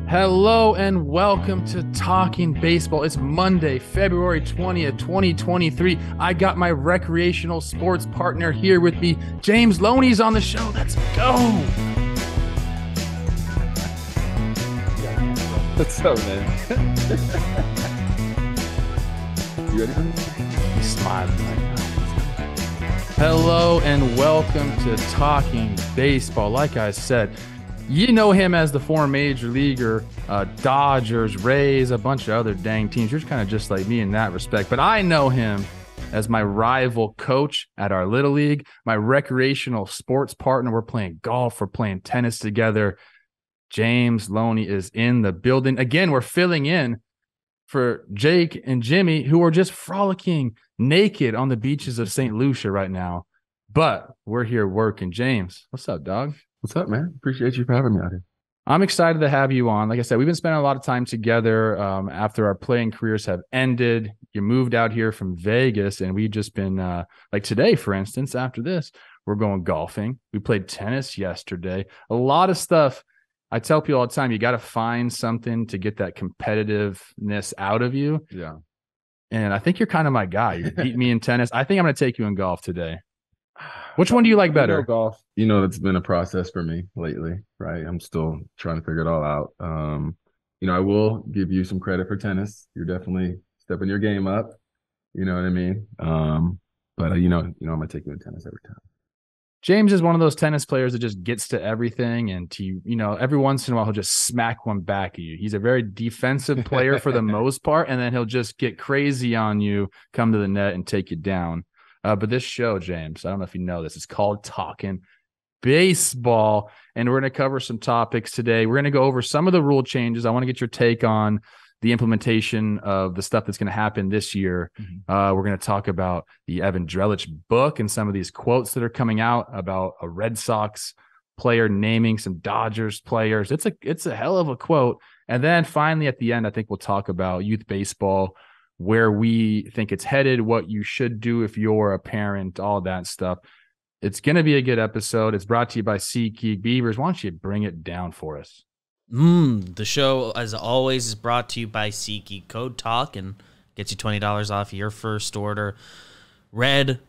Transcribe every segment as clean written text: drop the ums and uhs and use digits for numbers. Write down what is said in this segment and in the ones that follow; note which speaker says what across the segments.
Speaker 1: Hello and welcome to Talking Baseball. It's Monday, February 20th, 2023. I got my recreational sports partner here with me. James Loney's on the show. Let's go.
Speaker 2: What's up, man? You ready for this?
Speaker 1: He's smiling right now. Hello and welcome to Talking Baseball. Like I said, you know him as the former major leaguer, Dodgers, Rays, a bunch of other dang teams. You're kind of just like me in that respect. But I know him as my rival coach at our Little League, my recreational sports partner. We're playing golf. We're playing tennis together. James Loney is in the building. Again, we're filling in for Jake and Jimmy, who are just frolicking naked on the beaches of St. Lucia right now. But we're here working. James, what's up, dog?
Speaker 2: What's up, man? Appreciate you for having me out here.
Speaker 1: I'm excited to have you on. Like I said, we've been spending a lot of time together after our playing careers have ended. You moved out here from Vegas, and we've just been like today, for instance, after this, we're going golfing. We played tennis yesterday. A lot of stuff. I tell people all the time, you got to find something to get that competitiveness out of you.
Speaker 2: Yeah.
Speaker 1: And I think you're kind of my guy. You beat me in tennis. I think I'm going to take you in golf today. Which one do you like better?
Speaker 2: Golf. It's been a process for me lately, right? I'm still trying to figure it all out. I will give you some credit for tennis. You're definitely stepping your game up. You know what I mean? I'm gonna take you in tennis every time.
Speaker 1: James is one of those tennis players that just gets to everything, and every once in a while he'll just smack one back at you. He's a very defensive player for the most part, and then he'll just get crazy on you, come to the net, and take you down. But this show, James, I don't know if you know this, it's called Talkin' Baseball, and we're going to cover some topics today. We're going to go over some of the rule changes. I want to get your take on the implementation of the stuff that's going to happen this year. We're going to talk about the Evan Drellich book and some of these quotes that are coming out about a Red Sox player naming some Dodgers players. It's a hell of a quote. And then finally at the end, I think we'll talk about youth baseball, where we think it's headed, what you should do if you're a parent, all that stuff. It's going to be a good episode. It's brought to you by SeatGeek. Beavers, why don't you bring it down for us?
Speaker 3: The show, as always, is brought to you by SeatGeek. Code Talkin gets you $20 off your first order. Red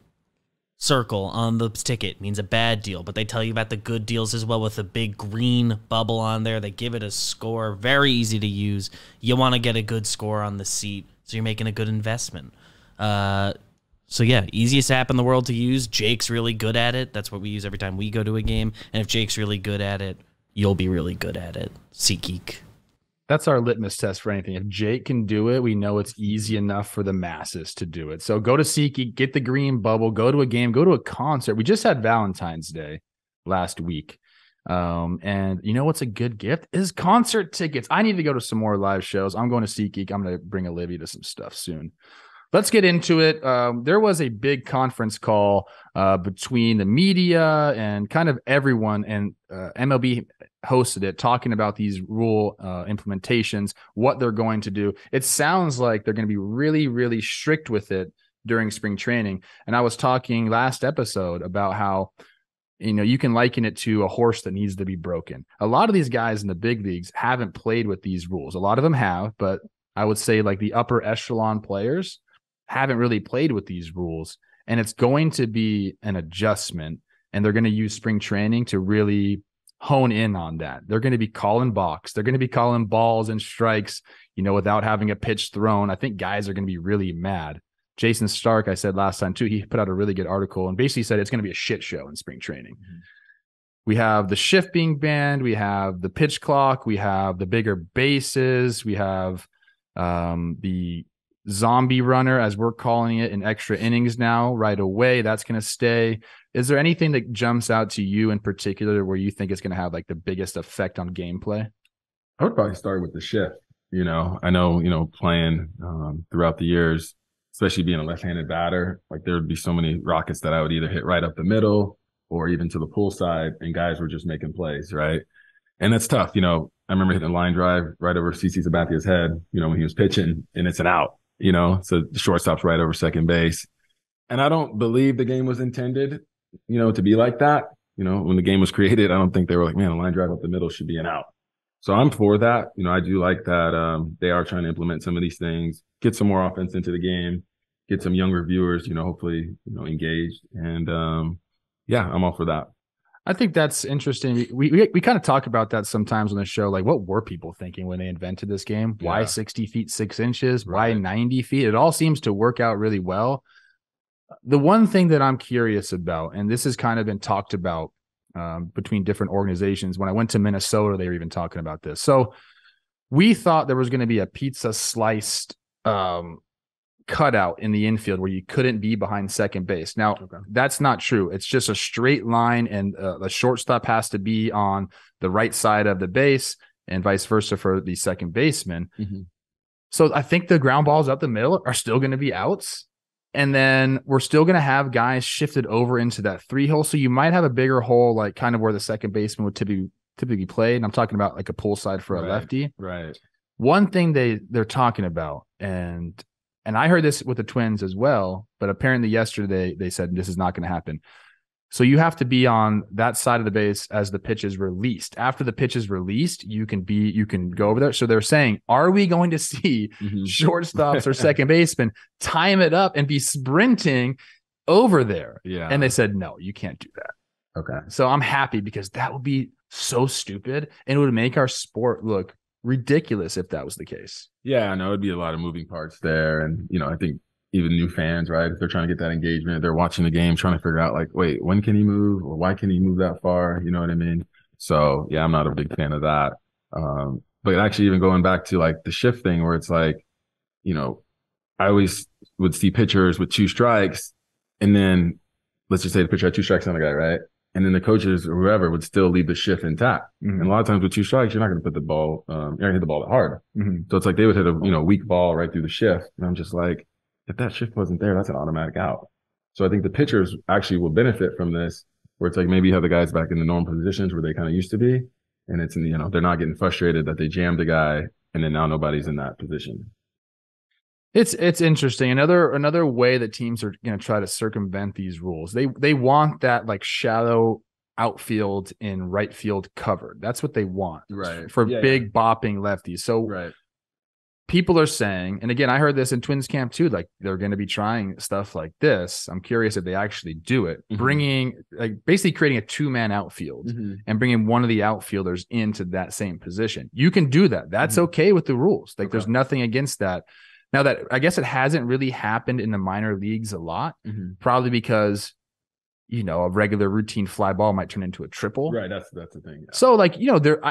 Speaker 3: circle on the ticket means a bad deal, but they tell you about the good deals as well with a big green bubble on there. They give it a score. Very easy to use. You want to get a good score on the seat, so you're making a good investment. So yeah, easiest app in the world to use. Jake's really good at it. That's what we use every time we go to a game. And if Jake's really good at it, you'll be really good at it. SeatGeek.
Speaker 1: That's our litmus test for anything. If Jake can do it, we know it's easy enough for the masses to do it. So go to SeatGeek, get the green bubble, go to a game, go to a concert. We just had Valentine's Day last week. And you know what's a good gift is concert tickets. I need to go to some more live shows. I'm going to SeatGeek. I'm going to bring Olivia to some stuff soon. Let's get into it. There was a big conference call between the media and kind of everyone, and MLB hosted it, talking about these rule implementations, what they're going to do. It sounds like they're going to be really, really strict with it during spring training. And I was talking last episode about how you can liken it to a horse that needs to be broken. A lot of these guys in the big leagues haven't played with these rules. A lot of them have, but I would say like the upper echelon players haven't really played with these rules. And it's going to be an adjustment, and they're going to use spring training to really hone in on that. They're going to be calling balks. They're going to be calling balls and strikes, without having a pitch thrown. I think guys are going to be really mad. Jason Stark, I said last time too, he put out a really good article and basically said it's going to be a shit show in spring training. We have the shift being banned. We have the pitch clock. We have the bigger bases. We have the zombie runner, as we're calling it, in extra innings now right away. That's going to stay. Is there anything that jumps out to you in particular where you think it's going to have like the biggest effect on gameplay?
Speaker 2: I would probably start with the shift. I know, playing throughout the years, especially being a left-handed batter, like there would be so many rockets that I would either hit right up the middle or even to the pull side, and guys were just making plays, right? And that's tough. I remember hitting a line drive right over CC Sabathia's head, when he was pitching, and it's an out, so the shortstop's right over second base. And I don't believe the game was intended, to be like that. When the game was created, I don't think they were like, man, a line drive up the middle should be an out. So I'm for that. I do like that they are trying to implement some of these things, get some more offense into the game, get some younger viewers, hopefully, engaged. And yeah, I'm all for that.
Speaker 1: I think that's interesting. We kind of talk about that sometimes on the show. Like, what were people thinking when they invented this game? Why 60 feet, 6 inches? Why 90 feet? It all seems to work out really well. The one thing that I'm curious about, and this has kind of been talked about between different organizations. When I went to Minnesota, they were even talking about this. So we thought there was going to be a pizza sliced cutout in the infield where you couldn't be behind second base. Now, that's not true. It's just a straight line, and the shortstop has to be on the right side of the base and vice versa for the second baseman. Mm-hmm. So I think the ground balls up the middle are still going to be outs. And then we're still going to have guys shifted over into that 3 hole. So you might have a bigger hole, like kind of where the second baseman would typically play. And I'm talking about like a pull side for a lefty.
Speaker 2: Right.
Speaker 1: One thing they're talking about, and I heard this with the Twins as well, but apparently yesterday they said this is not going to happen. So you have to be on that side of the base as the pitch is released. After the pitch is released, you can go over there. So they're saying, are we going to see shortstops or second basemen time it up and be sprinting over there?
Speaker 2: Yeah.
Speaker 1: And they said, no, you can't do that.
Speaker 2: Okay.
Speaker 1: So I'm happy because that would be so stupid and it would make our sport look ridiculous if that was the case.
Speaker 2: Yeah, I know it'd be a lot of moving parts there. And, I think even new fans, right? If they're trying to get that engagement, they're watching the game, trying to figure out like, wait, when can he move or why can he move that far? You know what I mean? So yeah, I'm not a big fan of that. But actually even going back to like the shift thing where it's like, I always would see pitchers with 2 strikes and then let's just say the pitcher had 2 strikes on the guy, right? And then the coaches or whoever would still leave the shift intact. Mm-hmm. And a lot of times with 2 strikes, you're not going to put the ball, you're going to hit the ball that hard. Mm-hmm. So it's like they would hit a weak ball right through the shift. And I'm just like, if that shift wasn't there, that's an automatic out. So I think the pitchers actually will benefit from this, where it's like maybe you have the guys back in the normal positions where they kind of used to be. And it's, they're not getting frustrated that they jammed the guy and then now nobody's in that position.
Speaker 1: It's interesting. Another way that teams are going to try to circumvent these rules. They want that like shallow outfield in right field covered. That's what they want,
Speaker 2: right?
Speaker 1: For big bopping lefties. So people are saying, and again, I heard this in Twins camp too, like they're going to be trying stuff like this. I'm curious if they actually do it, bringing like basically creating a 2-man outfield and bringing one of the outfielders into that same position. You can do that. That's okay with the rules. Like there's nothing against that. Now that I guess it hasn't really happened in the minor leagues a lot, probably because, a regular routine fly ball might turn into a triple.
Speaker 2: Right. That's the thing. Yeah.
Speaker 1: So like,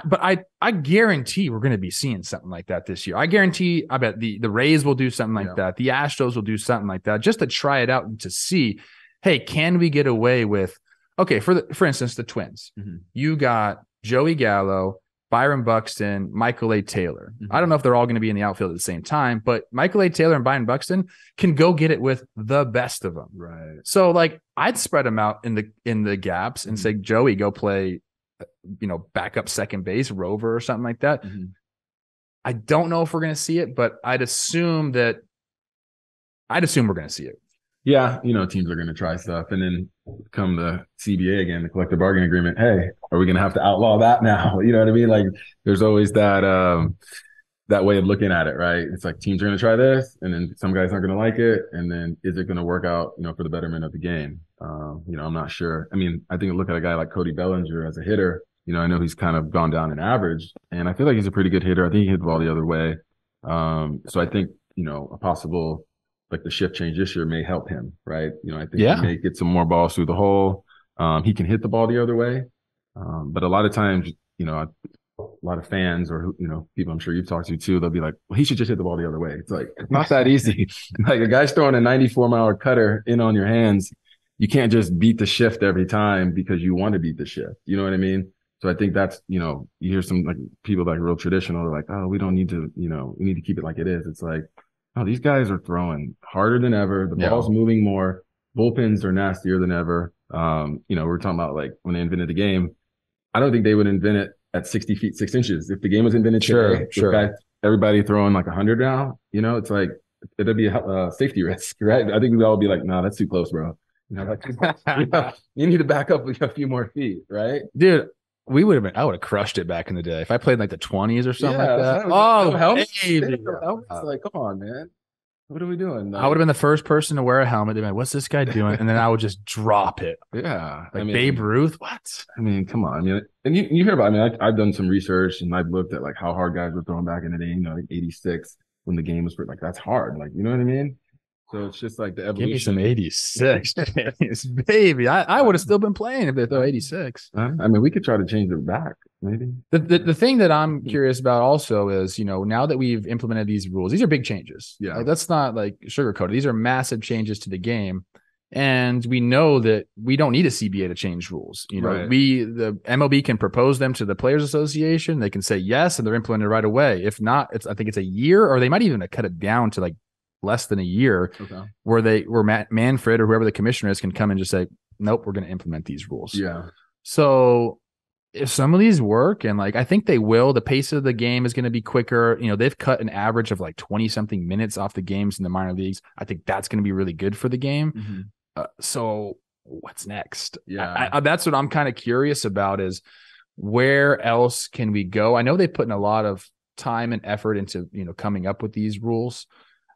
Speaker 1: but I guarantee we're going to be seeing something like that this year. I bet the Rays will do something like that. The Astros will do something like that just to try it out and to see, hey, can we get away with, okay, for instance, the Twins, you got Joey Gallo, Byron Buxton, Michael A. Taylor. I don't know if they're all going to be in the outfield at the same time, but Michael A. Taylor and Byron Buxton can go get it with the best of them.
Speaker 2: Right.
Speaker 1: So like I'd spread them out in the gaps and say, Joey, go play, backup second base, rover or something like that. I don't know if we're going to see it, but I'd assume we're going to see it.
Speaker 2: Yeah, teams are going to try stuff, and then come the CBA again, the collective bargaining agreement. Hey, are we going to have to outlaw that now? You know what I mean? Like, there's always that that way of looking at it, right? It's like teams are going to try this, and then some guys aren't going to like it, and then is it going to work out, for the betterment of the game? I'm not sure. I mean, I think look at a guy like Cody Bellinger as a hitter. I know he's kind of gone down in average, and I feel like he's a pretty good hitter. I think he hit the ball the other way. So I think a possible, like the shift change this year may help him, right? I think he may get some more balls through the hole. He can hit the ball the other way. But a lot of times, a lot of fans or, people I'm sure you've talked to too, they'll be like, well, he should just hit the ball the other way. It's like, it's not that easy. Like a guy's throwing a 94-mile cutter in on your hands. You can't just beat the shift every time because you want to beat the shift. You know what I mean? So I think that's, you hear some like people like real traditional, they're like, oh, we don't need to, we need to keep it like it is. It's like, oh, these guys are throwing harder than ever. The ball's moving more. Bullpens are nastier than ever. We're talking about like when they invented the game. I don't think they would invent it at 60 feet, 6 inches. If the game was invented today, everybody throwing like 100 now, it's like, it'd be a safety risk, right? I think we'd all be like, no, that's too close, bro. You need to back up a few more feet, right?
Speaker 1: Dude, we would have been. I would have crushed it back in the day if I played like the 20s or something like that.
Speaker 2: Oh,
Speaker 1: baby.
Speaker 2: helmets. Like, come on, man. What are we doing?
Speaker 1: I would have been the first person to wear a helmet. They'd be like, what's this guy doing? And then I would just drop it.
Speaker 2: Yeah.
Speaker 1: Like Babe Ruth. What?
Speaker 2: I mean, come on. I mean, and you hear about, I mean, I've done some research and I've looked at like how hard guys were throwing back in the day, like 86 when the game was like, that's hard. Like, you know what I mean? So it's just like the evolution.
Speaker 1: Give me some 86. Baby. I would have still been playing if they throw 86.
Speaker 2: I mean, we could try to change it back, maybe.
Speaker 1: The thing that I'm curious about also is, now that we've implemented these rules, these are big changes.
Speaker 2: Yeah.
Speaker 1: Like, that's not like sugarcoated. These are massive changes to the game. And we know that we don't need a CBA to change rules.
Speaker 2: Right.
Speaker 1: The MLB can propose them to the Players Association. They can say yes, and they're implemented right away. If not, I think it's a year, or they might even cut it down to like less than a year, where Manfred or whoever the commissioner is can come and just say, nope, we're going to implement these rules.
Speaker 2: Yeah.
Speaker 1: So if some of these work, and like I think they will, the pace of the game is going to be quicker. They've cut an average of like 20 something minutes off the games in the minor leagues. I think that's going to be really good for the game.
Speaker 2: Mm-hmm.
Speaker 1: So what's next?
Speaker 2: Yeah,
Speaker 1: that's what I'm kind of curious about, is where else can we go? I know they put in a lot of time and effort into coming up with these rules,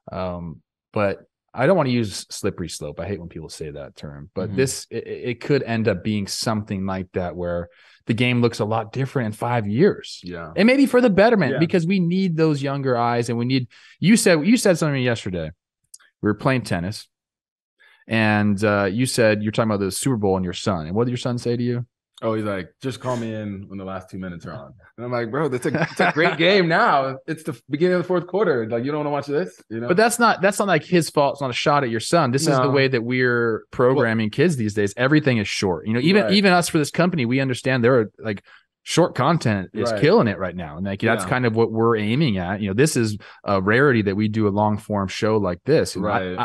Speaker 1: but I don't want to use slippery slope. I hate when people say that term, but it could end up being something like that, where the game looks a lot different in 5 years.
Speaker 2: Yeah,
Speaker 1: and maybe for the betterment, because we need those younger eyes, and we need. You said something yesterday. We were playing tennis. And you said you're talking about the Super Bowl and your son. And what did your son say to you?
Speaker 2: Oh, he's like, just call me in when the last 2 minutes are on. And I'm like, bro, it's a great game now. It's the beginning of the fourth quarter. Like, you don't want to watch this, But
Speaker 1: that's not like his fault. It's not a shot at your son. This is the way that we're programming kids these days. Everything is short. Even us for this company, we understand there are like short content is killing it right now. And like that's kind of what we're aiming at. You know, this is a rarity that we do a long form show like this.
Speaker 2: Right.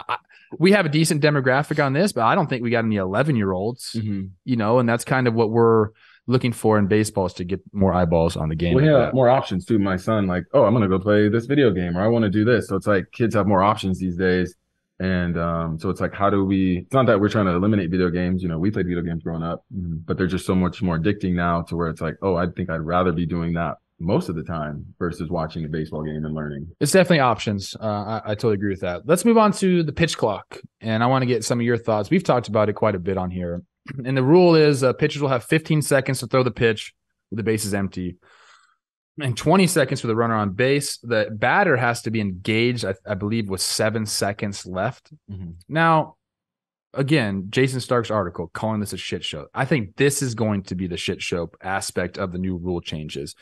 Speaker 1: We have a decent demographic on this, but I don't think we got any 11-year-olds, you know, and that's kind of what we're looking for in baseball, is to get more eyeballs on the game.
Speaker 2: We have more options too. My son, like, oh, I'm going to go play this video game, or I want to do this. So it's like kids have more options these days. And so it's like, how do we, it's not that we're trying to eliminate video games. You know, we played video games growing up, but they're just so much more addicting now, to where it's like, oh, I think I'd rather be doing that most of the time versus watching a baseball game and learning.
Speaker 1: It's definitely options. I totally agree with that. Let's move on to the pitch clock. And I want to get some of your thoughts. We've talked about it quite a bit on here. And the rule is pitchers will have 15 seconds to throw the pitch with the bases empty, and 20 seconds for the runner on base. The batter has to be engaged, I believe, with 7 seconds left. Now, again, Jason Stark's article calling this a shit show. I think this is going to be the shit show aspect of the new rule changes,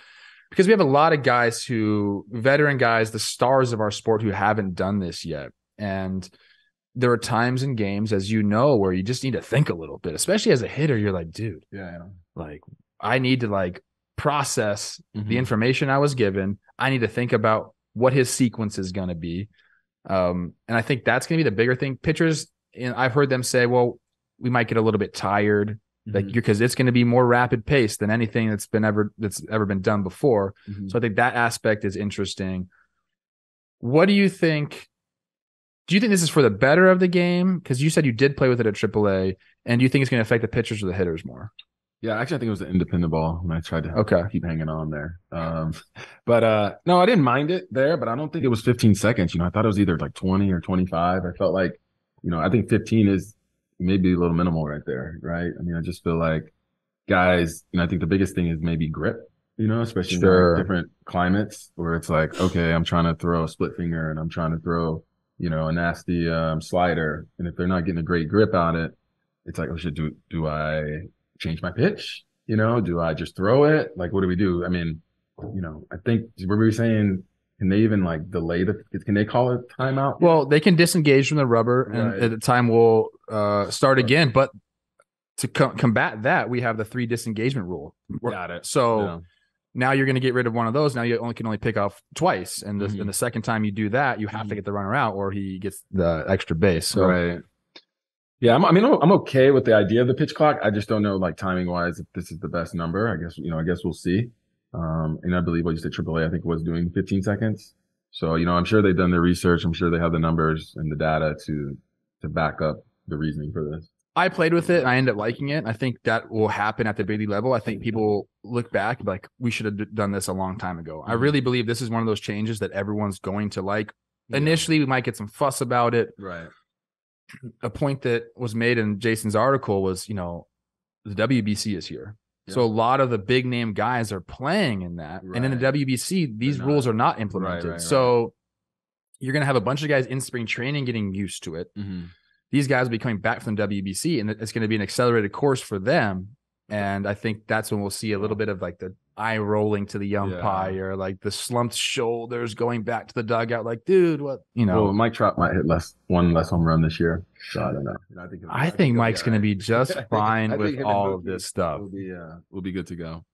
Speaker 1: because we have a lot of guys veteran guys, the stars of our sport, who haven't done this yet. And there are times in games, as you know, where you just need to think a little bit, especially as a hitter. You're like, dude, like, I need to like process the information I was given. I need to think about what his sequence is going to be. And I think that's going to be the bigger thing. Pitchers, and I've heard them say, well, we might get a little bit tired, like, because it's going to be more rapid pace than anything that's ever been done before. So I think that aspect is interesting. What do you think? Do you think this is for the better of the game? Because you said you did play with it at AAA, and do you think it's going to affect the pitchers or the hitters more?
Speaker 2: Yeah, actually, I think it was an independent ball when I tried to keep hanging on there. But no, I didn't mind it there, but I don't think it was 15 seconds. You know, I thought it was either like 20 or 25. I felt like, you know, I think 15 is maybe a little minimal right there, right? I mean, I just feel like guys, you know, I think the biggest thing is maybe grip, you know, especially in like different climates where it's like, okay, I'm trying to throw a split finger and I'm trying to throw, you know, a nasty slider. And if they're not getting a great grip on it, it's like, oh shit, do I change my pitch? You know, do I just throw it? Like, what do we do? I mean, you know, I think, were we saying, can they even like delay can they call it timeout?
Speaker 1: Well, they can disengage from the rubber, and at the time will start again. But to combat that, we have the 3 disengagement rule.
Speaker 2: Got it.
Speaker 1: So now you're going to get rid of one of those. Now you can only pick off twice. And the second time you do that, you have to get the runner out, or he gets the extra base. So,
Speaker 2: right. Yeah, I'm okay with the idea of the pitch clock. I just don't know, like, timing wise, if this is the best number. I guess we'll see. And I believe what you said, AAA, I think, was doing 15 seconds. So, you know, I'm sure they've done their research. I'm sure they have the numbers and the data to back up the reasoning for this.
Speaker 1: I played with it and I ended up liking it. I think that will happen at the big league level. I think people will look back and be like, we should have done this a long time ago. I really believe this is one of those changes that everyone's going to like. Initially, we might get some fuss about it.
Speaker 2: Right.
Speaker 1: A point that was made in Jason's article was, the WBC is here. Yeah. So a lot of the big name guys are playing in that. Right. And in the WBC, these rules are not implemented. Right. So you're going to have a bunch of guys in spring training getting used to it. These guys will be coming back from WBC, and it's going to be an accelerated course for them. And I think that's when we'll see a little bit of like the eye rolling to the umpire, like the slumped shoulders going back to the dugout. Like, dude, what,
Speaker 2: Well, Mike Trout might hit one less home run this year. So I don't know.
Speaker 1: I think Mike's going to be just fine with all of this stuff.
Speaker 2: We'll be good to go.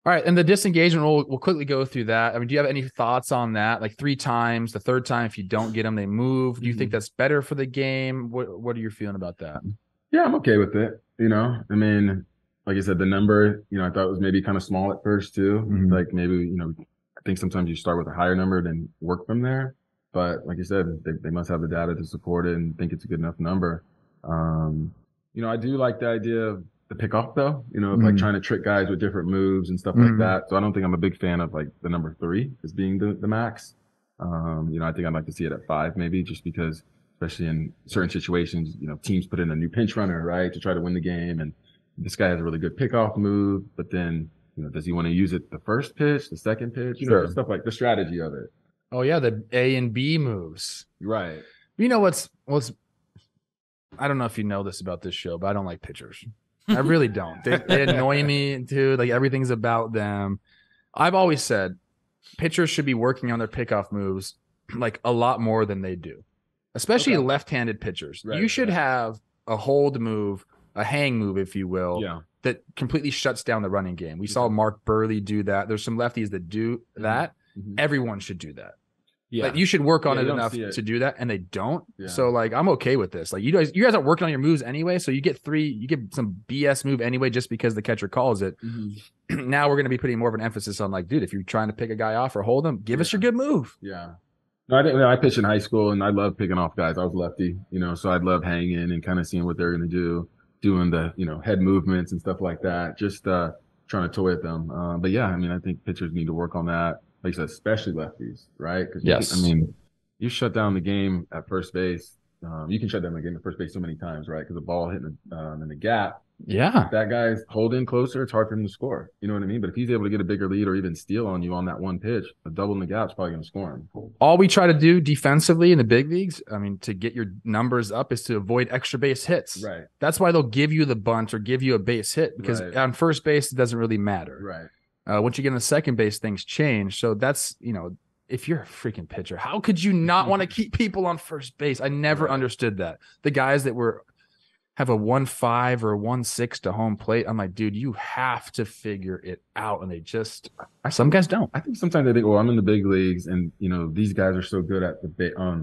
Speaker 1: All right, and the disengagement rule, we'll quickly go through that. I mean, do you have any thoughts on that? Like 3 times, the third time, if you don't get them, they move. Do you think that's better for the game? What are you feeling about that?
Speaker 2: Yeah, I'm okay with it. I mean, like I said, the number, I thought was maybe kind of small at first too. Like maybe, I think sometimes you start with a higher number then work from there. But like you said, they must have the data to support it and think it's a good enough number. I do like the idea of the pickoff though, like trying to trick guys with different moves and stuff like that. So I don't think I'm a big fan of like the number 3 as being the max. I think I'd like to see it at 5 maybe, just because especially in certain situations, teams put in a new pinch runner, right, to try to win the game. And this guy has a really good pickoff move, but then, does he want to use it the first pitch, the second pitch, stuff like the strategy of it.
Speaker 1: Oh yeah. The A and B moves.
Speaker 2: Right.
Speaker 1: What's I don't know if you know this about this show, but I don't like pitchers. I really don't. They annoy me, dude. Like everything's about them. I've always said pitchers should be working on their pickoff moves like a lot more than they do, especially left-handed pitchers. Right, you should have a hold move, a hang move, if you will, that completely shuts down the running game. We saw Mark Burley do that. There's some lefties that do that. Everyone should do that. Yeah. Like you should work on it enough to do that, and they don't. Yeah. So like I'm okay with this. Like you guys aren't working on your moves anyway, so you get some BS move anyway just because the catcher calls it. Now we're gonna be putting more of an emphasis on like, dude, if you're trying to pick a guy off or hold him, give us your good move.
Speaker 2: Yeah. No, I pitched in high school and I love picking off guys. I was lefty, so I'd love hanging and kind of seeing what they're gonna do, doing the head movements and stuff like that. Just trying to toy at them. But yeah, I mean, I think pitchers need to work on that. Like you said, especially lefties, right?
Speaker 1: Yes.
Speaker 2: You shut down the game at first base. You can shut down the game at first base so many times, right? Because the ball hitting in the gap.
Speaker 1: Yeah.
Speaker 2: If that guy's holding closer, it's hard for him to score. You know what I mean? But if he's able to get a bigger lead or even steal on you on that one pitch, a double in the gap is probably going to score him.
Speaker 1: All we try to do defensively in the big leagues, to get your numbers up is to avoid extra base hits.
Speaker 2: Right.
Speaker 1: That's why they'll give you the bunt or give you a base hit because on first base, it doesn't really matter.
Speaker 2: Right.
Speaker 1: Once you get in the second base, things change. So that's, if you're a freaking pitcher, how could you not want to keep people on first base? I never understood that. The guys that have a 1.5 or 1.6 to home plate, I'm like, dude, you have to figure it out. And some guys don't.
Speaker 2: I think sometimes they think, well, I'm in the big leagues and, these guys are so good at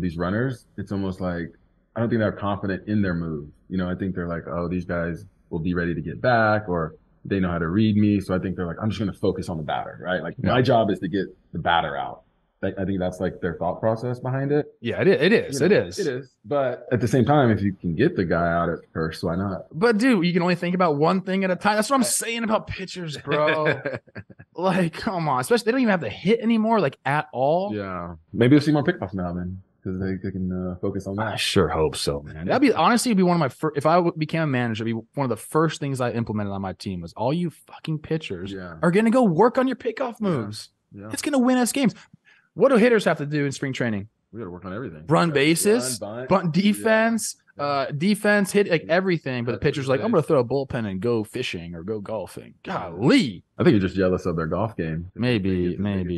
Speaker 2: these runners. It's almost like, I don't think they're confident in their moves. I think they're like, oh, these guys will be ready to get back, or they know how to read me. So I think they're like, I'm just going to focus on the batter, right? Like my job is to get the batter out. I think that's like their thought process behind it.
Speaker 1: Yeah, it is. It is.
Speaker 2: But at the same time, if you can get the guy out at first, why not?
Speaker 1: But dude, you can only think about one thing at a time. That's what I'm saying about pitchers, bro. Like, come on. Especially they don't even have to hit anymore, like at all.
Speaker 2: Yeah. Maybe we'll see more pickoffs now then. Because they can focus on that.
Speaker 1: I sure hope so, man. It'd be one of my first. If I became a manager, it'd be one of the first things I implemented on my team was all you fucking pitchers are going to go work on your pickoff moves. Yeah. It's going to win us games. What do hitters have to do in spring training?
Speaker 2: We got to work on everything.
Speaker 1: Run bases, bunt defense, defense, hit like everything. But the pitcher's like, I'm going to throw a bullpen and go fishing or go golfing. Golly.
Speaker 2: I think you're just jealous of their golf game.
Speaker 1: Maybe.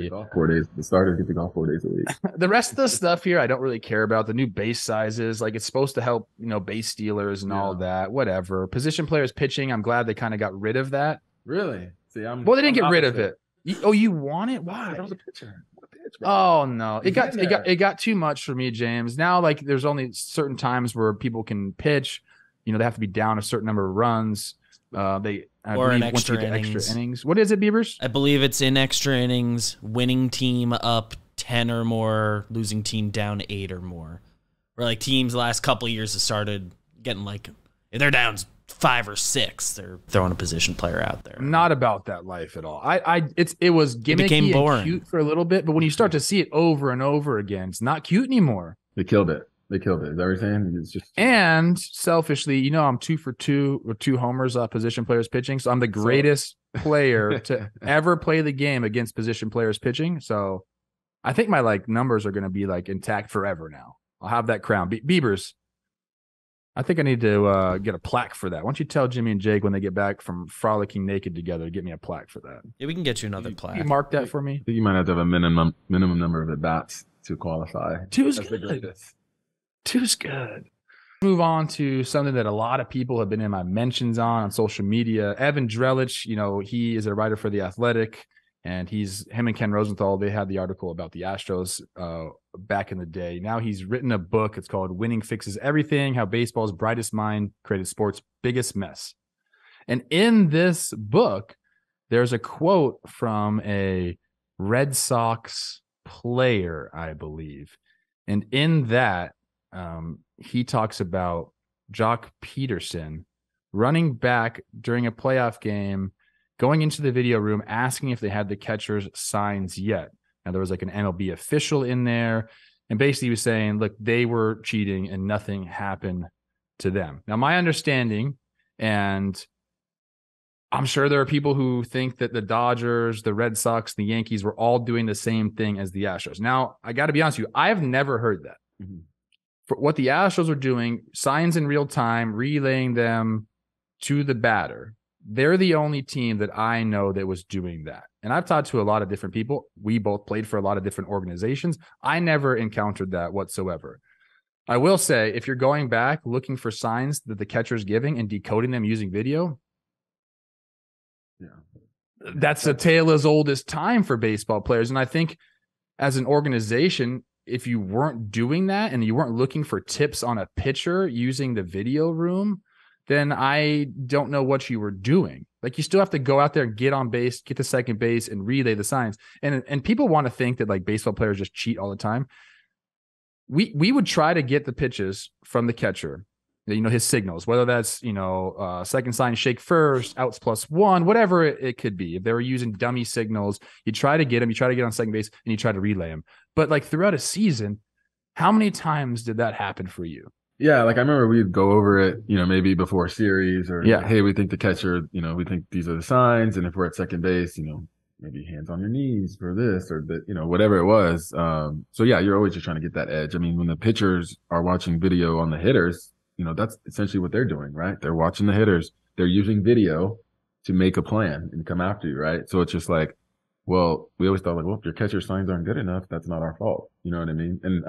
Speaker 2: Golf 4 days. The starters get the golf 4 days a week.
Speaker 1: The rest of the stuff here, I don't really care about. The new base sizes, like it's supposed to help, base stealers and all that. Whatever. Position players pitching. I'm glad they kind of got rid of that.
Speaker 2: Really? See,
Speaker 1: they didn't get rid of it. You want it? Why?
Speaker 2: That was a pitcher.
Speaker 1: Oh no, it got too much for me, James. Now, like, there's only certain times where people can pitch. They have to be down a certain number of runs.
Speaker 3: In extra innings.
Speaker 1: What is it, Beavers?
Speaker 3: I believe it's in extra innings. Winning team up 10 or more, losing team down 8 or more. Or like teams the last couple of years have started getting like If they're down 5 or 6, they're throwing a position player out there.
Speaker 1: Not about that life at all. It was gimmicky
Speaker 3: became boring.
Speaker 1: and cute for a little bit, but when you start to see it over and over again, it's not cute anymore.
Speaker 2: They killed it. Is that what you're saying? It's just
Speaker 1: And selfishly, I'm 2 for 2 with 2 homers position players pitching. So I'm the greatest player to ever play the game against position players pitching. So I think my numbers are going to be intact forever now. I'll have that crown. Beavers, I think I need to get a plaque for that. Why don't you tell Jimmy and Jake when they get back from frolicking naked together to get me a plaque for that?
Speaker 3: Yeah, we can get you another plaque.
Speaker 1: You mark that for me?
Speaker 2: I think you might have to have a minimum number of at-bats to qualify.
Speaker 1: 2's good. 2's good. Move on to something that a lot of people have been in my mentions on social media. Evan Drellich, he is a writer for The Athletic, and him and Ken Rosenthal, they had the article about the Astros back in the day. Now he's written a book. It's called Winning Fixes Everything, How Baseball's Brightest Mind Created Sports' Biggest Mess. And in this book, there's a quote from a Red Sox player, I believe. And in that, he talks about Jock Peterson running back during a playoff game, going into the video room, asking if they had the catcher's signs yet. Now, there was an MLB official in there, and basically he was saying, look, they were cheating and nothing happened to them. Now, my understanding, and I'm sure there are people who think that the Dodgers, the Red Sox, the Yankees were all doing the same thing as the Astros. Now, I got to be honest with you, I have never heard that. Mm-hmm. For what the Astros were doing, signs in real time, relaying them to the batter. They're the only team that I know that was doing that. And I've talked to a lot of different people. We both played for a lot of different organizations. I never encountered that whatsoever. I will say, if you're going back looking for signs that the catcher's giving and decoding them using video, that's a tale as old as time for baseball players. And I think as an organization, if you weren't doing that and you weren't looking for tips on a pitcher using the video room, then I don't know what you were doing. You still have to go out there and get on base, get to second base, and relay the signs. And people want to think that baseball players just cheat all the time. We would try to get the pitches from the catcher, his signals, whether that's, second sign, shake first, outs +1, whatever it could be. If they were using dummy signals, you try to get them, you try to get on second base, and you try to relay them. But throughout a season, how many times did that happen for you?
Speaker 2: Yeah, I remember we'd go over it, maybe before a series or, hey, we think the catcher, we think these are the signs. And if we're at second base, maybe hands on your knees for this or that, whatever it was. So, yeah, you're always just trying to get that edge. I mean, when the pitchers are watching video on the hitters, that's essentially what they're doing, right? They're watching the hitters. They're using video to make a plan and come after you, right? So it's just well, we always thought if your catcher signs aren't good enough, that's not our fault. You know what I mean? And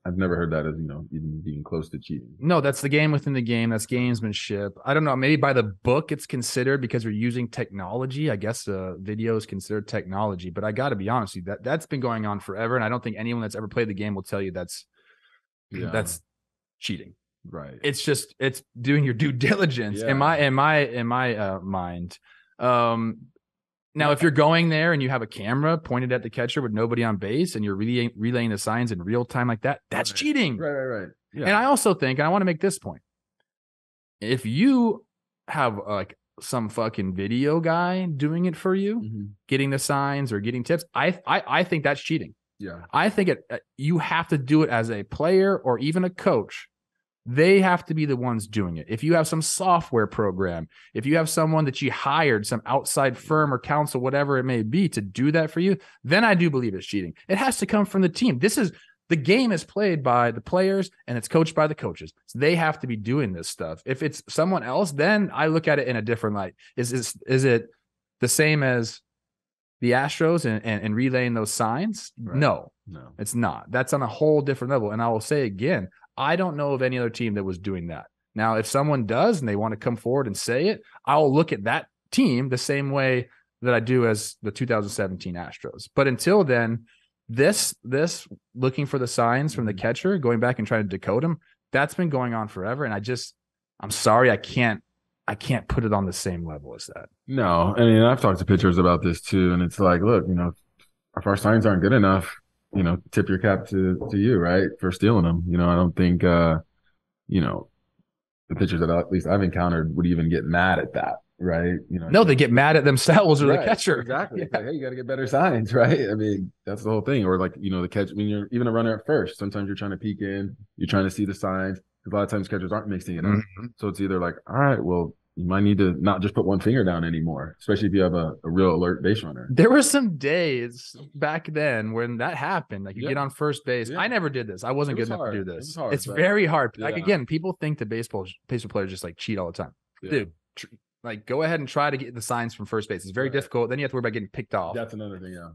Speaker 2: I've never heard that as, even being close to cheating.
Speaker 1: No, that's the game within the game. That's gamesmanship. I don't know. Maybe by the book it's considered because we're using technology. I guess video is considered technology. But I got to be honest with you, that's been going on forever. And I don't think anyone that's ever played the game will tell you that's cheating.
Speaker 2: Right.
Speaker 1: It's doing your due diligence in my mind. Now, if you're going there and you have a camera pointed at the catcher with nobody on base and you're relaying the signs in real time like that, that's cheating.
Speaker 2: Right. Yeah.
Speaker 1: And I also think, and I want to make this point, if you have some fucking video guy doing it for you, getting the signs or getting tips, I think that's cheating.
Speaker 2: Yeah.
Speaker 1: I think you have to do it as a player or even a coach. They have to be the ones doing it. If you have some software program, if you have someone that you hired, some outside firm or counsel, whatever it may be, to do that for you, then I do believe it's cheating. It has to come from the team. The game is played by the players and it's coached by the coaches. So they have to be doing this stuff. If it's someone else, then I look at it in a different light. Is it the same as the Astros and relaying those signs?
Speaker 2: Right.
Speaker 1: No,
Speaker 2: it's
Speaker 1: not. That's on a whole different level. And I will say again, I don't know of any other team that was doing that. Now, if someone does and they want to come forward and say it, I'll look at that team the same way that I do as the 2017 Astros. But until then, this looking for the signs from the catcher, going back and trying to decode them, that's been going on forever. And I'm sorry, I can't put it on the same level as that.
Speaker 2: No, I mean, I've talked to pitchers about this too, and it's look, if our signs aren't good enough, tip your cap to you, right, for stealing them. I don't think, the pitchers that at least I've encountered would even get mad at that, right?
Speaker 1: No, they get mad at themselves or the catcher.
Speaker 2: Exactly. It's like, hey, you got to get better signs, right? I mean, that's the whole thing. Or like, the catch, when you're even a runner at first, sometimes you're trying to peek in, you're trying to see the signs. Because a lot of times catchers aren't mixing it up. So it's either like, all right, well, you might need to not just put one finger down anymore, especially if you have a real alert base runner.
Speaker 1: There were some days back then when that happened. Like you get on first base. I never did this. I wasn't good enough to do this. It's very hard. Like again, people think that baseball players just like cheat all the time. Dude, like go ahead and try to get the signs from first base. It's very difficult. Then you have to worry about getting picked off.
Speaker 2: That's another thing, yeah.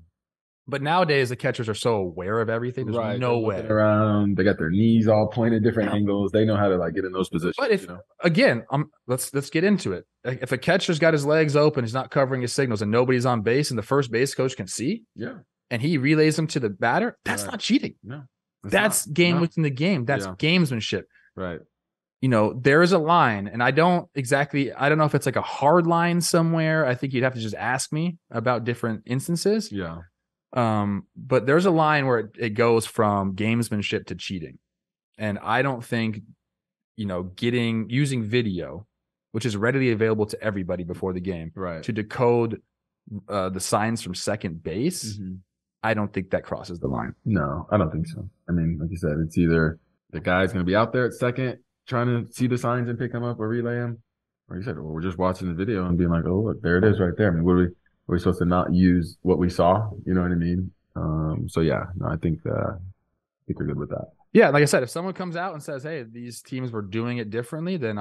Speaker 1: But nowadays the catchers are so aware of everything. There's no way
Speaker 2: around. They got their knees all pointed different angles. They know how to like get in those positions.
Speaker 1: But if again, let's get into it. If a catcher's got his legs open, he's not covering his signals, and nobody's on base, and the first base coach can see, and he relays them to the batter, that's not cheating.
Speaker 2: No,
Speaker 1: that's game within the game. That's gamesmanship.
Speaker 2: Right.
Speaker 1: There is a line, and I don't know if it's like a hard line somewhere. I think you'd have to just ask me about different instances.
Speaker 2: Yeah.
Speaker 1: But there's a line where it goes from gamesmanship to cheating. And I don't think, using video, which is readily available to everybody before the game, to decode the signs from second base, I don't think that crosses the line.
Speaker 2: No, I don't think so. I mean, like you said, it's either the guy's going to be out there at second trying to see the signs and pick them up or relay them, or you said, well, we're just watching the video and being like, oh, look, there it is right there. I mean, we're supposed to not use what we saw, you know what I mean? So yeah, no, I think we're good with that.
Speaker 1: Yeah, like I said, if someone comes out and says, hey, these teams were doing it differently, then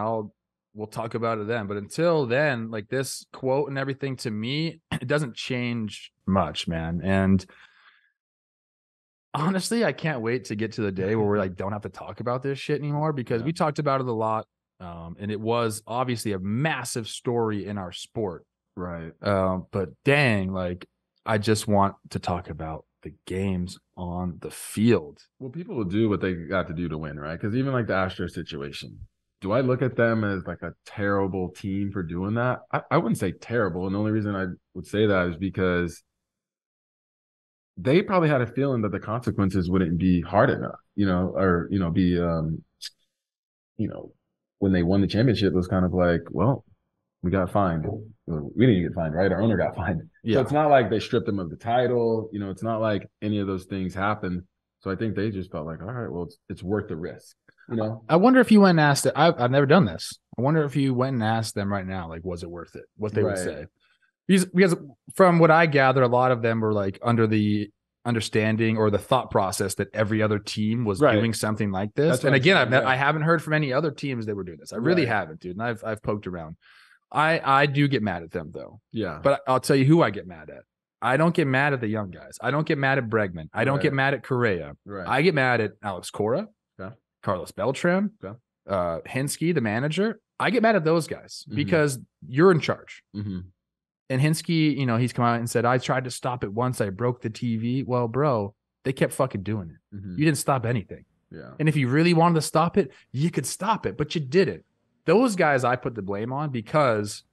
Speaker 1: we'll talk about it then. But until then, like this quote and everything, to me, it doesn't change much, man. And honestly, I can't wait to get to the day where we're like, don't have to talk about this shit anymore, because we talked about it a lot. And it was obviously a massive story in our sport.
Speaker 2: Right.
Speaker 1: But dang, like I just want to talk about the games on the field.
Speaker 2: Well, people will do what they got to do to win, right? Because even like the Astros situation, do I look at them as like a terrible team for doing that? I wouldn't say terrible. And the only reason I would say that is because they probably had a feeling that the consequences wouldn't be hard enough, when they won the championship, it was kind of like, well, we got fined. We didn't get fined, right? Our owner got fined. Yeah. So it's not like they stripped them of the title. It's not like any of those things happened. So I think they just felt like, all right, well, it's worth the risk.
Speaker 1: I wonder if you went and asked it. I've never done this. I wonder if you went and asked them right now, like, was it worth it? What they would say. Because from what I gather, a lot of them were like under the understanding or the thought process that every other team was doing something like this. And again, I haven't heard from any other teams that were doing this. I really haven't, dude. And I've poked around. I do get mad at them though.
Speaker 2: Yeah.
Speaker 1: But I'll tell you who I get mad at. I don't get mad at the young guys. I don't get mad at Bregman. I don't get mad at Correa.
Speaker 2: Right.
Speaker 1: I get mad at Alex Cora, Carlos Beltran, Hensky, the manager. I get mad at those guys because you're in charge. And Hensky, he's come out and said, I tried to stop it once. I broke the TV. Well, bro, they kept fucking doing it. You didn't stop anything.
Speaker 2: Yeah.
Speaker 1: And if you really wanted to stop it, you could stop it, but you didn't. Those guys I put the blame on because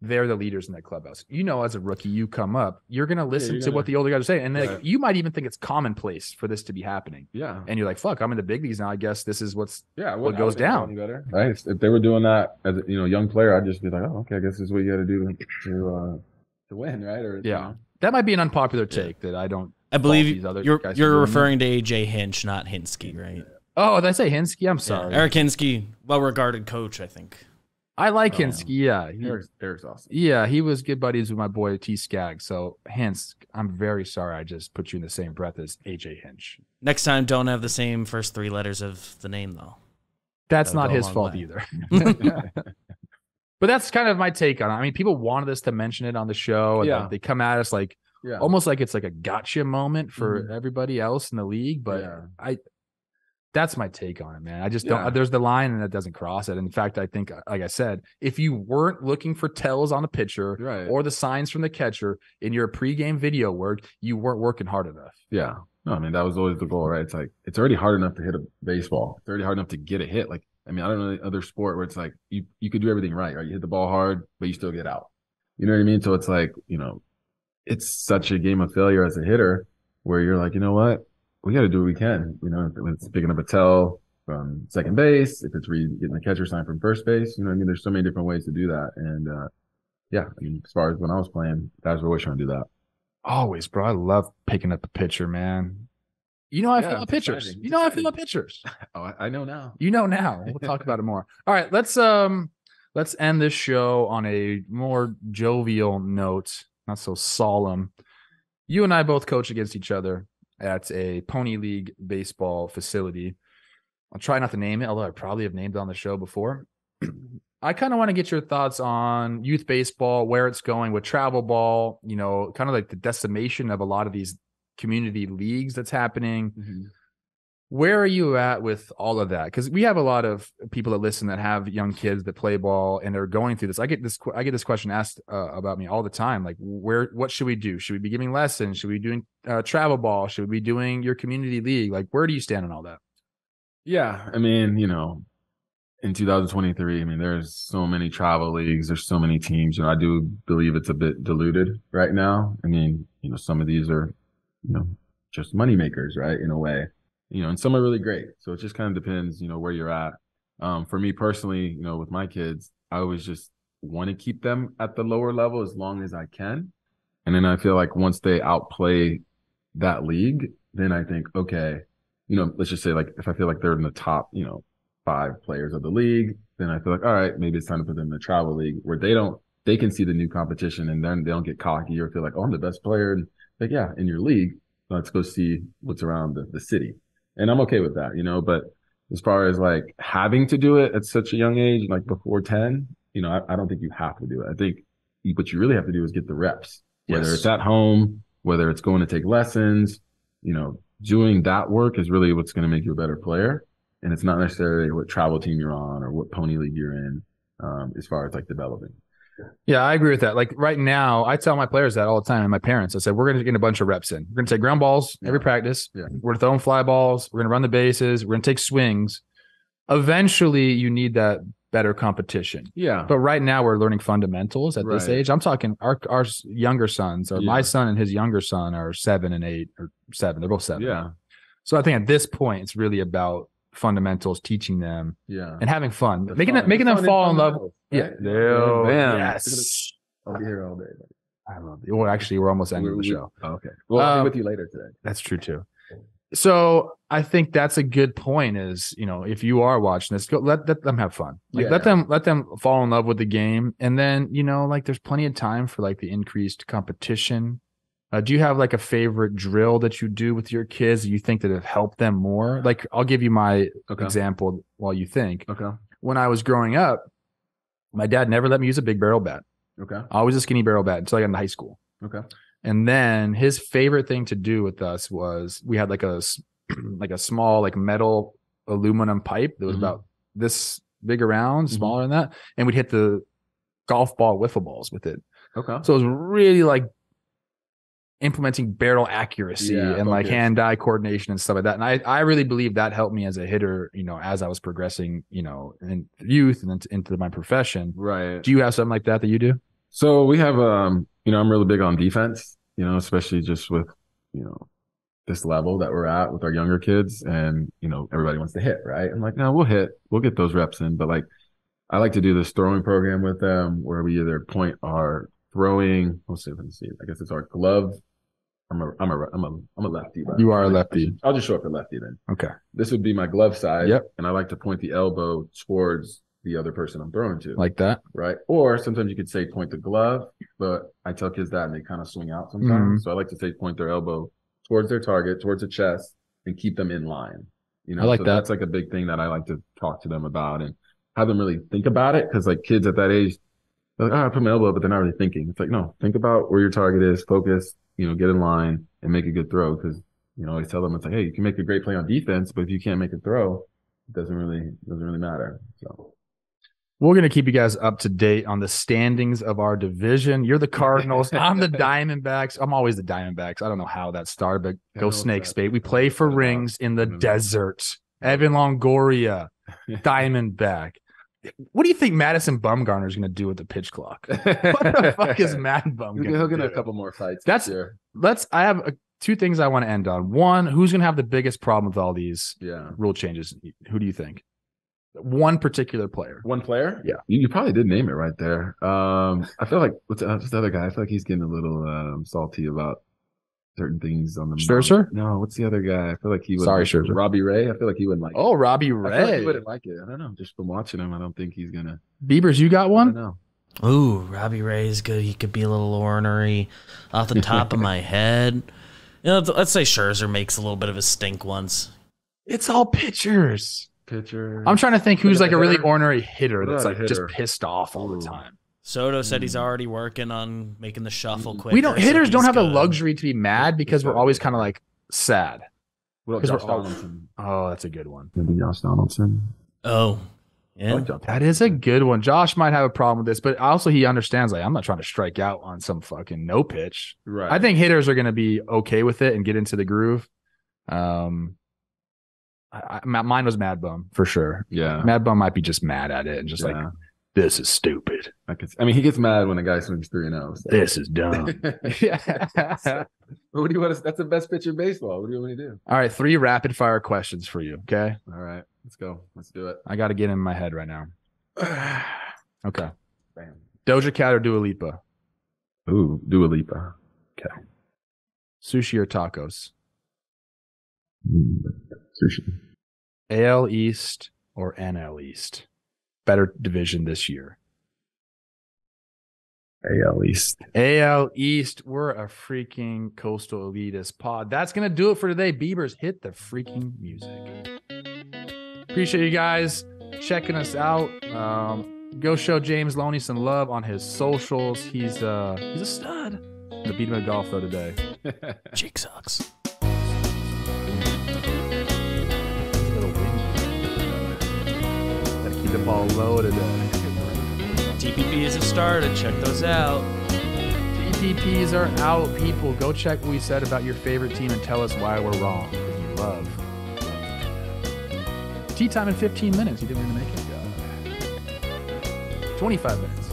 Speaker 1: they're the leaders in that clubhouse. As a rookie, you come up, you're going to listen to what the older guys are saying. And like, you might even think it's commonplace for this to be happening.
Speaker 2: Yeah.
Speaker 1: And you're like, fuck, I'm in the big leagues now. I guess this is what goes down.
Speaker 2: Better. Right. If they were doing that as a young player, I'd just be like, oh, okay, I guess this is what you got to do to win, right? Or
Speaker 1: that might be an unpopular take that I don't.
Speaker 3: I believe you're referring to AJ Hinch, not Hinsky, right?
Speaker 1: Oh, did I say Hinsky? I'm sorry.
Speaker 3: Eric Hinsky, well-regarded coach, I think.
Speaker 1: I like Hinsky, yeah.
Speaker 2: Eric's awesome.
Speaker 1: Yeah, he was good buddies with my boy T. Skaggs. So, Hinch, I'm very sorry I just put you in the same breath as AJ Hinch.
Speaker 3: Next time, don't have the same first three letters of the name, though.
Speaker 1: That's not his fault either. But that's kind of my take on it. I mean, people wanted us to mention it on the show. And they come at us like almost like it's like a gotcha moment for everybody else in the league. But that's my take on it, man. I just don't. There's the line, and that doesn't cross it. In fact, I think, like I said, if you weren't looking for tells on the pitcher or the signs from the catcher in your pregame video work, you weren't working hard enough.
Speaker 2: Yeah. No, I mean, that was always the goal, right? It's like, it's already hard enough to hit a baseball. It's already hard enough to get a hit. Like, I mean, I don't know any other sport where it's like you could do everything right? You hit the ball hard, but you still get out. You know what I mean? So it's like, it's such a game of failure as a hitter where you're like, you know what? We got to do what we can. If it's picking up a tell, from second base, if it's getting the catcher sign from first base. You know what I mean? There's so many different ways to do that. And yeah, I mean, as far as when I was playing, guys were always trying to do that.
Speaker 1: Always, bro. I love picking up the pitcher, man. You know how I feel about pitchers.
Speaker 2: Exciting.
Speaker 1: You know how I feel about pitchers.
Speaker 2: Oh, I know now.
Speaker 1: You know now. We'll talk about it more. All right, let's end this show on a more jovial note, not so solemn. You and I both coach against each other at a Pony League baseball facility. I'll try not to name it, although I probably have named it on the show before. I kind of want to get your thoughts on youth baseball, where it's going with travel ball, you know, kind of like the decimation of a lot of these community leagues that's happening.
Speaker 2: Mm-hmm.
Speaker 1: Where are you at with all of that? Because we have a lot of people that listen that have young kids that play ball and they're going through this. I get this question asked about me all the time. Like, what should we do? Should we be giving lessons? Should we be doing travel ball? Should we be doing your community league? Like, where do you stand on all that?
Speaker 2: Yeah, I mean, you know, in 2023, I mean, there's so many travel leagues. There's so many teams. You know, I do believe it's a bit diluted right now. I mean, you know, some of these are, you know, just money makers, right? In a way, you know, and some are really great. So it just kind of depends, you know, where you're at. For me personally, you know, with my kids, I always just want to keep them at the lower level as long as I can. And then I feel like once they outplay that league, then I think, okay, you know, let's just say like if I feel like they're in the top, you know, 5 players of the league, then I feel like, all right, maybe it's time to put them in the travel league where they can see the new competition and then they don't get cocky or feel like, oh, I'm the best player. And like, yeah, in your league, let's go see what's around the city. And I'm okay with that, you know, but as far as like having to do it at such a young age, like before 10, you know, I don't think you have to do it. I think what you really have to do is get the reps, whether it's at home, whether it's going to take lessons, you know, doing that work is really what's going to make you a better player. And it's not necessarily what travel team you're on or what pony league you're in, as far as like developing.
Speaker 1: Yeah, I agree with that. Like right now, I tell my players that all the time and my parents. I said, we're going to get a bunch of reps in. We're going to take ground balls every practice. Yeah. We're going to throw in fly balls. We're going to run the bases. We're going to take swings. Eventually, you need that better competition. Yeah. But right now, we're learning fundamentals at this age. I'm talking our younger sons, or my son and his younger son are 7 and 8 or 7. They're both 7. Yeah. So I think at this point, it's really about fundamentals, teaching them, and having fun, making them fall in love. Right? Yeah, yes.
Speaker 2: I'll be here all day.
Speaker 1: I love you. Well, actually, we're almost ending the show.
Speaker 2: Okay. Well, I'll be with you later today.
Speaker 1: That's true too. So I think that's a good point. Is, you know, if you are watching this, go let them have fun. Like let them fall in love with the game, and then, you know, like there's plenty of time for like the increased competition. Do you have like a favorite drill that you do with your kids that you think that have helped them more? Like, I'll give you my example while you think. Okay. When I was growing up, my dad never let me use a big barrel bat. Okay. Always a skinny barrel bat until I got into high school. Okay. And then his favorite thing to do with us was we had like a small like metal aluminum pipe that was about this big around, smaller than that, and we'd hit the golf ball wiffle balls with it. Okay. So it was really like implementing barrel accuracy and like hand-eye coordination and stuff like that. And I really believe that helped me as a hitter, you know, as I was progressing, you know, in youth and then into my profession. Right. Do you have something like that you do?
Speaker 2: So we have, you know, I'm really big on defense, you know, especially just with, you know, this level that we're at with our younger kids, and, you know, everybody wants to hit, right? I'm like, no, we'll get those reps in. But like, I like to do this throwing program with them where we either point our throwing, let's see, I guess it's our glove. I'm a lefty.
Speaker 1: You are a lefty.
Speaker 2: I'll just show up for lefty then.
Speaker 1: Okay.
Speaker 2: This would be my glove side. Yep. And I like to point the elbow towards the other person I'm throwing to.
Speaker 1: Like that?
Speaker 2: Right. Or sometimes you could say point the glove, but I tell kids that and they kind of swing out sometimes. So I like to say point their elbow towards their target, towards the chest, and keep them in line. You know,
Speaker 1: I like that.
Speaker 2: That's like a big thing that I like to talk to them about and have them really think about it. Cause like kids at that age, they're like, I put my elbow up, but they're not really thinking. It's like, no, think about where your target is, focus, you know, get in line and make a good throw. Cause, you know, I always tell them, it's like, hey, you can make a great play on defense, but if you can't make a throw, it doesn't really matter. So
Speaker 1: we're going to keep you guys up to date on the standings of our division. You're the Cardinals. I'm the Diamondbacks. I'm always the Diamondbacks. I don't know how that started, but go Snakes, babe. We play for rings in the desert. Evan Longoria, Diamondback. What do you think Madison Bumgarner is going to do with the pitch clock? What the fuck is Matt Bumgarner?
Speaker 2: He'll get a couple more fights.
Speaker 1: I have two things I want to end on. One, who's going to have the biggest problem with all these
Speaker 2: Yeah.
Speaker 1: rule changes? Who do you think? One particular player.
Speaker 2: One player?
Speaker 1: Yeah.
Speaker 2: You probably did name it right there. I feel like what's the other guy? I feel like he's getting a little salty about certain things on the
Speaker 1: Scherzer?
Speaker 2: No, what's the other guy? I feel like he would.
Speaker 1: Sorry,
Speaker 2: like
Speaker 1: Scherzer.
Speaker 2: Robbie Ray. I feel like he wouldn't like.
Speaker 1: Oh,
Speaker 2: it.
Speaker 1: Robbie
Speaker 2: I feel like
Speaker 1: Ray.
Speaker 2: he wouldn't like it. I don't know. Just from watching him, I don't think he's gonna.
Speaker 1: Biebers, you got
Speaker 2: I
Speaker 1: one?
Speaker 2: don't know.
Speaker 3: Ooh, Robbie Ray is good. He could be a little ornery. Off the top of my head, let's say Scherzer makes a little bit of a stink once.
Speaker 1: It's all pitchers.
Speaker 2: Pitcher.
Speaker 1: I'm trying to think who's like a really
Speaker 2: hitter?
Speaker 1: ornery hitter
Speaker 2: What
Speaker 1: that's
Speaker 2: about
Speaker 1: like
Speaker 2: a
Speaker 1: just
Speaker 2: hitter?
Speaker 1: pissed off all the time.
Speaker 3: Soto said he's already working on making the shuffle quick.
Speaker 1: Hitters don't have the luxury to be mad because we're always kind of like sad.
Speaker 2: What about
Speaker 1: 'Cause
Speaker 2: Josh
Speaker 1: we're all-
Speaker 2: Donaldson?
Speaker 1: Oh, that's a good one.
Speaker 2: Maybe Josh Donaldson.
Speaker 3: Oh, yeah.
Speaker 1: That is a good one. Josh might have a problem with this, but also he understands like I'm not trying to strike out on some fucking no pitch.
Speaker 2: Right.
Speaker 1: I think hitters are going to be okay with it and get into the groove. Mine was Mad Bum for sure.
Speaker 2: Yeah.
Speaker 1: Mad Bum might be just mad at it and just like, this is stupid.
Speaker 2: I mean, he gets mad when a guy swings 3-0. So.
Speaker 1: This is dumb.
Speaker 2: What do you want to? That's the best pitch in baseball. What do you want me to do?
Speaker 1: All right, 3 rapid fire questions for you. Okay.
Speaker 2: All right, let's go. Let's do it.
Speaker 1: I got to get in my head right now. Okay.
Speaker 2: Bam.
Speaker 1: Doja Cat or Dua Lipa?
Speaker 2: Ooh, Dua Lipa.
Speaker 1: Okay. Sushi or tacos?
Speaker 2: Sushi.
Speaker 1: AL East or NL East? Better division this year.
Speaker 2: AL East.
Speaker 1: AL East. We're a freaking coastal elitist pod. That's going to do it for today. Biebers, hit the freaking music. Appreciate you guys checking us out. Go show James Loney some love on his socials. He's a stud. I'm gonna beat him at golf though today.
Speaker 3: Jake sucks.
Speaker 1: Gotta keep the ball low today.
Speaker 3: TPPs have started. Check those out.
Speaker 1: TPPs are out, people. Go check what we said about your favorite team and tell us why we're wrong. Because we love. Tea time in 15 minutes. You didn't even make it. 25 minutes.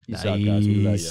Speaker 1: Peace out, guys. We love ya.